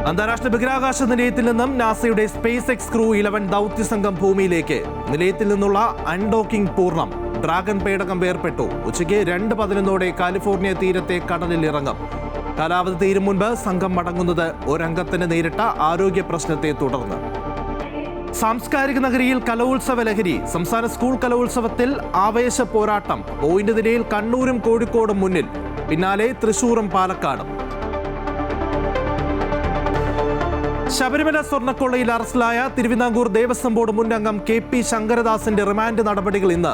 അന്താരാഷ്ട്ര ബഹിരാകാശ നിലയത്തിൽ നിന്നും നാസയുടെ സ്പേസ് എക്സ് ക്രൂ 11 ദൗത്യസംഘം ഭൂമിയിലേക്ക്. നിലയത്തിൽ നിന്നുള്ള അൺഡോക്കിംഗ് പൂർണ്ണം. ഡ്രാഗൺ പേടകം വേർപെട്ടു. ഉച്ചയ്ക്ക് 2:11 കാലിഫോർണിയ തീരത്തെ കടലിൽ ഇറങ്ങും. കാലാവധി തീരും മുൻപ് സംഘം മടങ്ങുന്നത് ഒരംഗത്തിന് നേരിട്ട ആരോഗ്യ പ്രശ്നത്തെ തുടർന്ന്. സാംസ്കാരിക നഗരിയിൽ കലോത്സവ ലഹരി. സംസ്ഥാന സ്കൂൾ കലോത്സവത്തിൽ ആവേശ പോരാട്ടം. പോയിന്റ് നിലയിൽ കണ്ണൂരും കോഴിക്കോടും മുന്നിൽ. പിന്നാലെ തൃശൂരും പാലക്കാടും. ശബരിമല സ്വർണ്ണക്കൊള്ളയിൽ അറസ്റ്റിലായ തിരുവിതാംകൂർ ദേവസ്വം ബോർഡ് മുൻ അംഗം KP ശങ്കരദാസിന്റെ റിമാൻഡ് നടപടികൾ ഇന്ന്.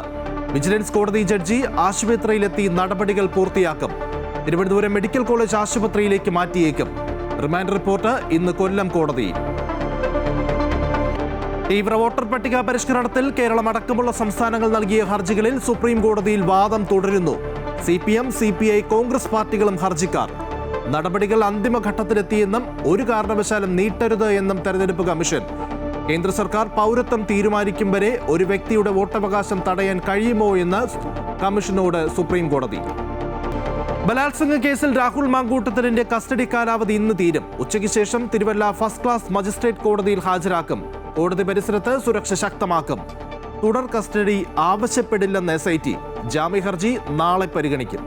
വിജിലൻസ് കോടതി ജഡ്ജി ആശുപത്രിയിലെത്തി നടപടികൾ പൂർത്തിയാക്കും. തിരുവനന്തപുരം മെഡിക്കൽ കോളേജ് ആശുപത്രിയിലേക്ക് മാറ്റിയേക്കും. റിമാൻഡ് റിപ്പോർട്ട് ഇന്ന് കൊല്ലം കോടതിയിൽ. തീവ്ര വോട്ടർ പട്ടിക പരിഷ്കരണത്തിൽ കേരളം അടക്കമുള്ള സംസ്ഥാനങ്ങൾ നൽകിയ ഹർജികളിൽ സുപ്രീം കോടതിയിൽ വാദം തുടരുന്നു. CPM, CPI, കോൺഗ്രസ് പാർട്ടികളും ഹർജിക്കാർ. നടപടികൾ അന്തിമഘട്ടത്തിലെത്തിയെന്നും ഒരു കാരണവശാലും നീട്ടരുത് എന്നും തെരഞ്ഞെടുപ്പ് കമ്മീഷൻ. കേന്ദ്ര സർക്കാർ പൗരത്വം തീരുമാനിക്കും വരെ ഒരു വ്യക്തിയുടെ വോട്ടവകാശം തടയാൻ കഴിയുമോ എന്ന് കമ്മീഷനോട് സുപ്രീം കോടതി. ബലാത്സംഗ കേസിൽ രാഹുൽ മാങ്കൂട്ടത്തിലിന്റെ കസ്റ്റഡി കാലാവധി ഇന്ന് തീരും. ഉച്ചയ്ക്ക് ശേഷം തിരുവല്ല ഫസ്റ്റ് ക്ലാസ് മജിസ്ട്രേറ്റ് കോടതിയിൽ ഹാജരാക്കും. കോടതി പരിസരത്ത് സുരക്ഷ ശക്തമാക്കും. തുടർ കസ്റ്റഡി ആവശ്യപ്പെടില്ലെന്ന് SIT. ജാമ്യ ഹർജി നാളെ പരിഗണിക്കും.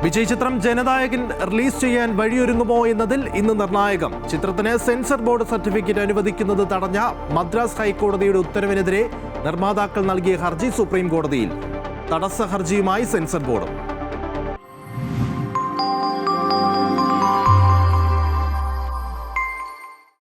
വിജയ് ചിത്രം ജനനായകൻ റിലീസ് ചെയ്യാൻ വഴിയൊരുങ്ങുമോ എന്നതിൽ ഇന്ന് നിർണായകം. ചിത്രത്തിന് സെൻസർ ബോർഡ് സർട്ടിഫിക്കറ്റ് അനുവദിക്കുന്നത് തടഞ്ഞ മദ്രാസ് ഹൈക്കോടതിയുടെ ഉത്തരവിനെതിരെ നിർമ്മാതാക്കൾ നൽകിയ ഹർജി സുപ്രീം കോടതിയിൽ. തടസ്സ ഹർജിയുമായി സെൻസർ ബോർഡ്.